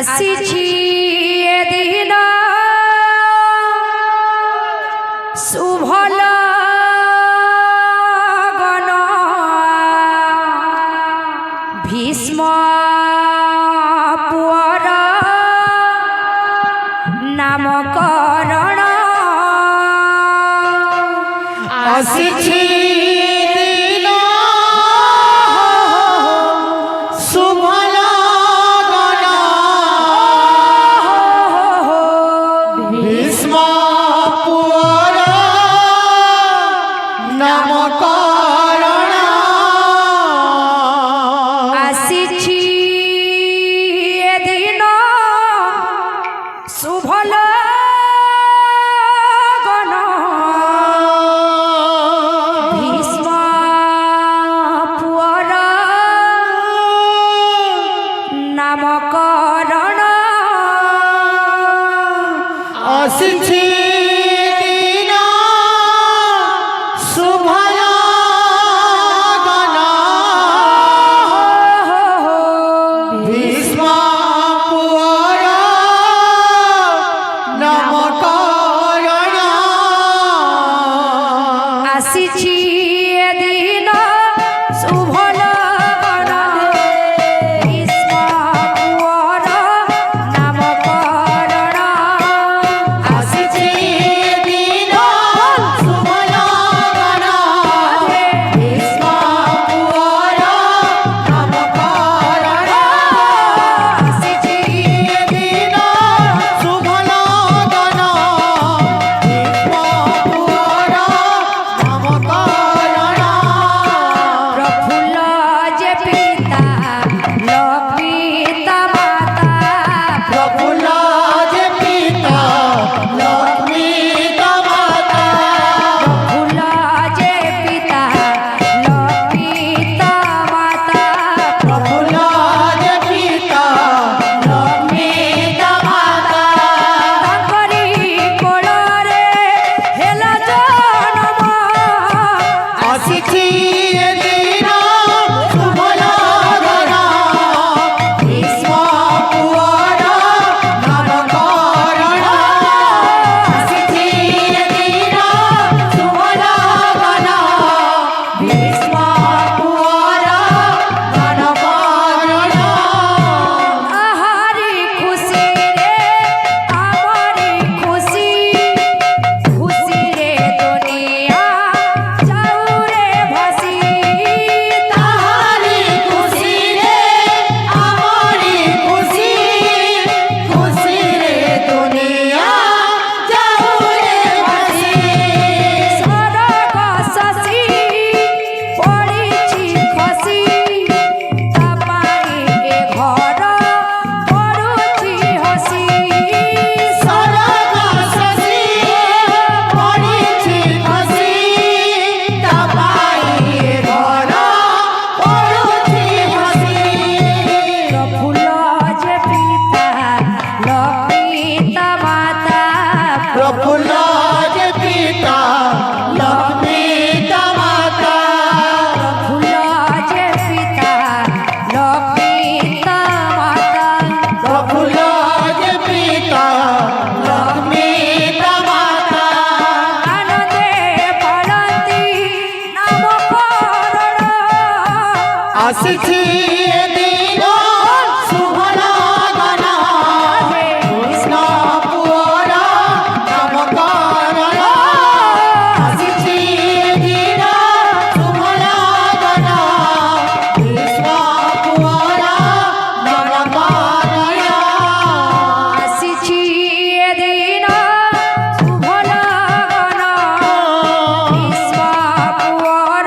আসিছি এদিন শুভ লগন ভীষ্ম পুয়র নামকরণ আসিছি আসিছি দিন শুভ লগন ভীষ্ম পুয়র নামকরণ আসিছি এদিন শুভ আসিছি এদিন শুভ লগন ভীষ্ম পুয়র নামকরণ আসিছি এদিন শুভ লগন ভীষ্ম পুয়র নামকরণ আসিছি এদিন শুভ লগন ভীষ্ম পুয়র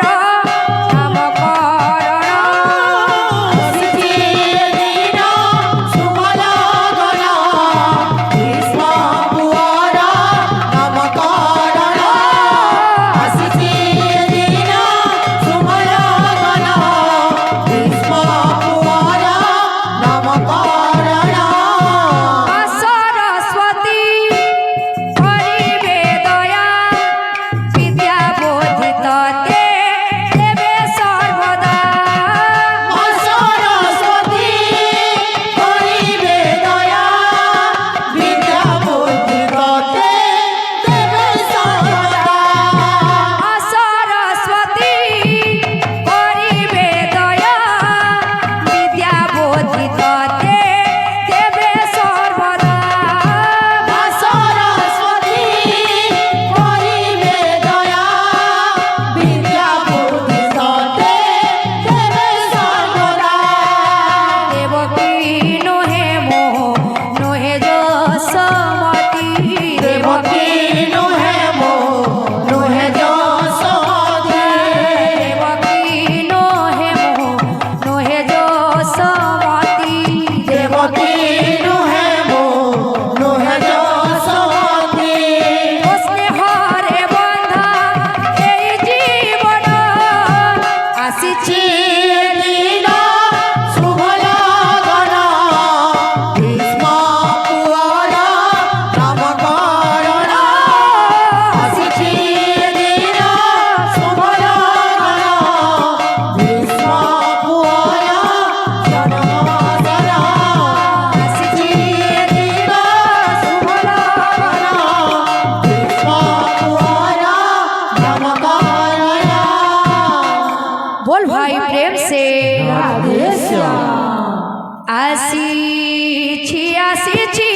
আসিছি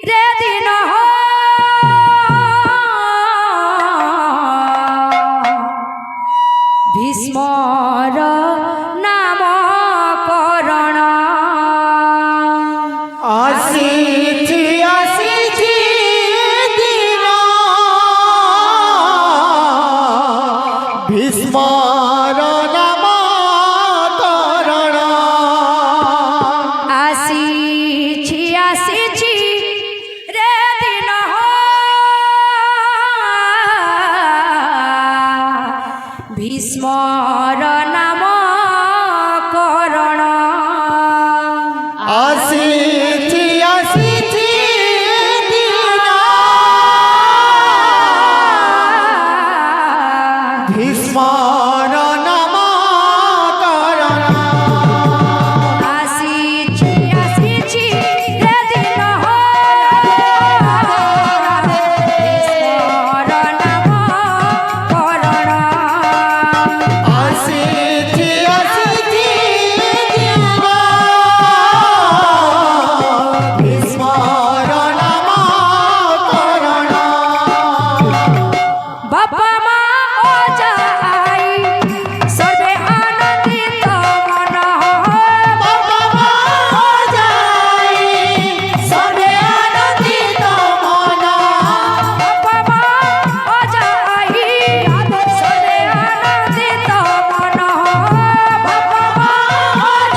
রে দিন ভীষ্মর নাম করণ আসিছি আসিছি দিন ভীষ্মর নাম করণ আসিছি আসিছি রে দিন ভীষ্মর নাম করণ আসিছি আসিছি দিন ভীষ্মর নাম করণ আসিছি আসিছি রে দিন ভীষ্মর নাম করণ আসিছি আসিছি দিন ভীষ্মর নাম করণ বাবা মা ও যাই সর্বে আনন্দিত মন বাবা মা যাই সবে আনন্দিত মন বাবা মা ও যাই সর্বে আনন্দিত মন বাবা মা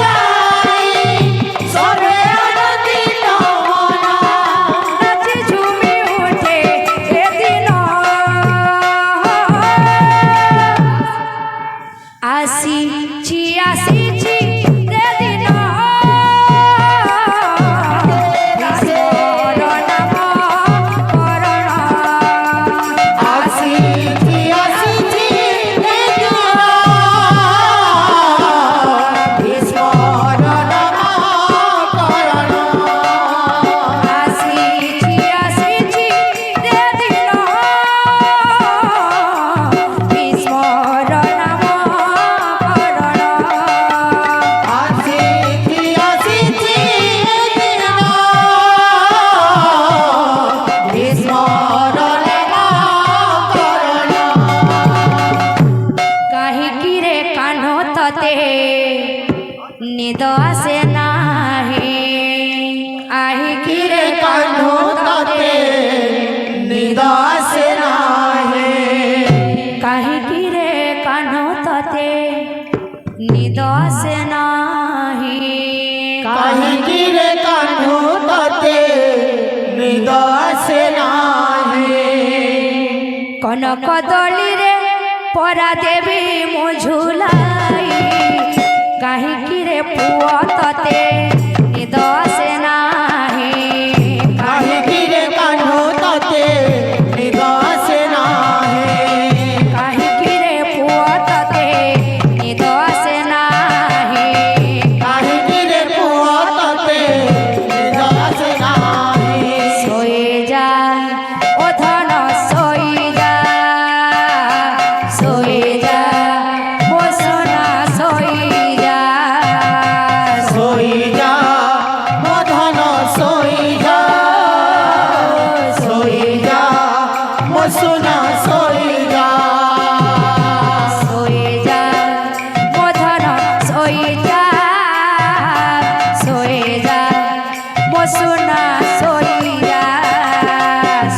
যাই সবে আনন্দিত মন নাচি ঝুমি উঠে এদিন আসিছি আসিছি রে দিন ভীষ্মর নাম করণ আসিছি আসিছি রে দিন ভীষ্মর নাম করণ আসিছি আসিছি রে দিন ভীষ্মর নাম করণ আসিছি আসিছি দিন ভীষ্মর নাম করণ কাহিকি রে কানো ততে নিদ আসে নাহি আহিকি রে কানো ততে নিদাস নাহে কাহিকি রে কানো ততে নিদ আসে নাহি কাহিকি রে কানু ততে নিদাস নাহে কনক দলি রে পরা দেবী মুঝুলাই কাহিকি রে পুଅ ততে নিদ আসে নাহি কাহিকি রে কানু ততে নিদাস নাহে কাহিকি রে পুଅ ততে নিদ আসে নাহি কাহিকি রে পুଅ ততে নিদাস নাহে শোয়ে যা ও ধন শোয়ে যা শোয়ে যা ও সোনা শোয়ে যা সোই যা মধন সোই যা সোই যা মসুনা সোই যা শোয়ে যা ও ধন শোয়ে যা শোয়ে যা ও সোনা শোয়ে যা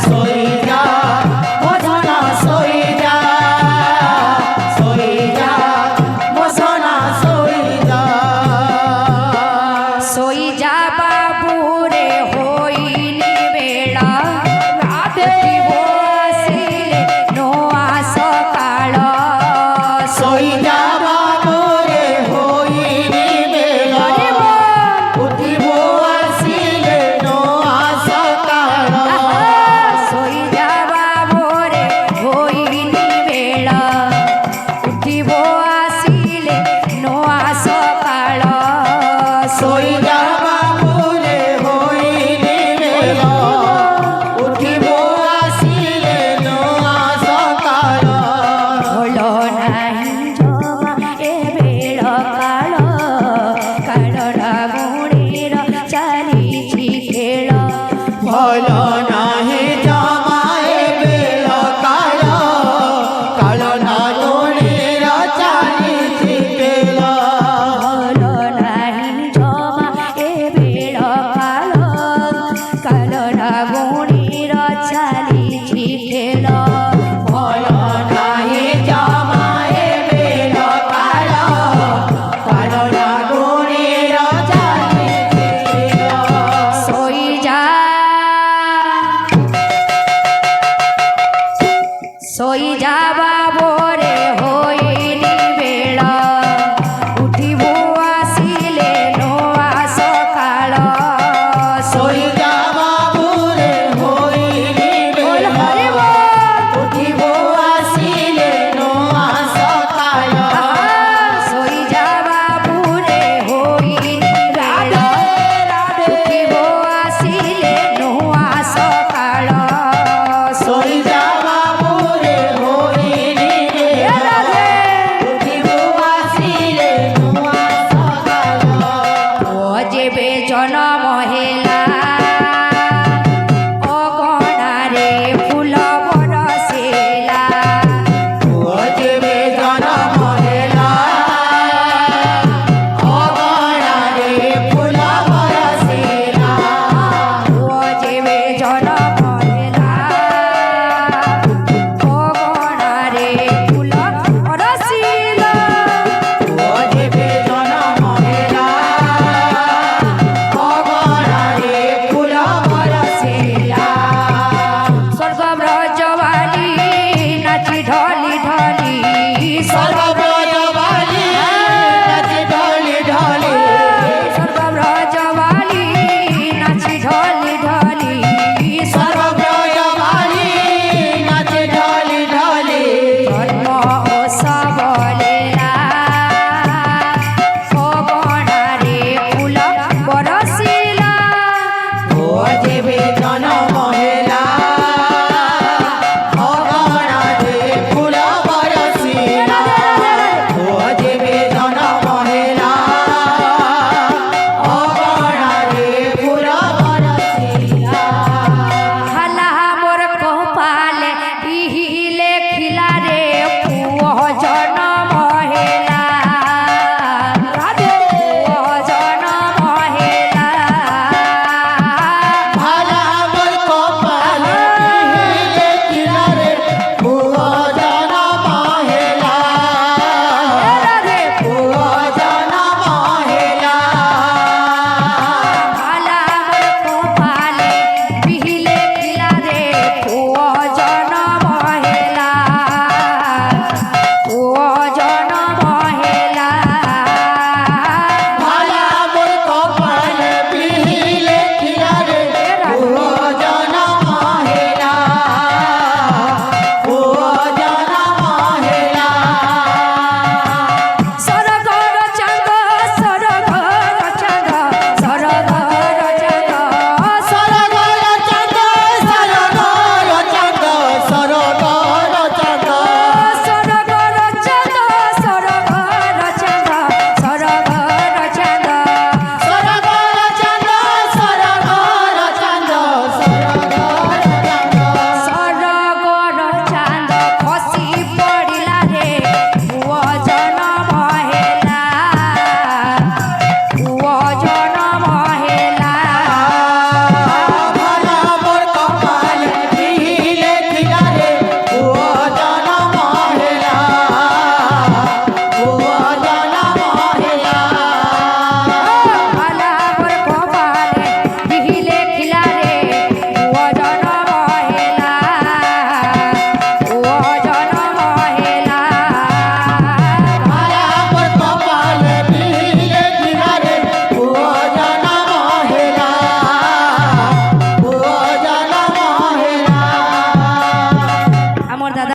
সোই যা মধন সোই যা সোই যা মসুনা সোই যা সোই যা বাবু রে হইনি বেড়া দেখিব আসিলে নোয়া সকাଳ সোই যা বাবু রে হইনি বেলা উঠিব আসিলে নোয়া সকাଳ সোই যা বাবু রে হইনি বেড়া উঠিব আসিলে নোয়া সকাଳ সোই যা বাবু রে হইনি ଭଲ ନାହିଁ ଜମାଏ ବେଳ କାଳ କାଳ ନାଗୁଣୀର ଚାଲିଛି ଖେଳ ଭଲ ନାହିଁ ଜମା ଏ ବେଳ କାଳ କାଳ ନାଗୁଣୀର ଚାଲିଛି ଖେଳ ଭଲ ନାହିଁ ଜମାଏ ବେଳ କାଳ କାଳ ନାଗୁଣୀର ଚାଲିଛି ଖେଳ ଶୋଇଯା ଶୋଇଯା ବାବରେ ହୋଇନି ବେଳ ଉଠିବୁ ଆସିଲେ ନୂଆ ସକାଳ ଶୋଇଯା ବାବୁରେ ହୋଇନି ବେଳ ଉଠିବୁ ଆସିଲେ ନୂଆ ସକାଳ ଶୋଇଯା ବାବୁରେ ହୋଇନି ବେଳ ଉଠିବୁ ଆସିଲେ ନୂଆ ସକାଳ ଶୋଇଯା ବାବୁରେ ହୋଇନି ବେଳ ଉଠିବୁ ଆସିଲେ ନୂଆ ସକାଳ ପୁଅ ଯେବେ ଜନ୍ମ ହେଲା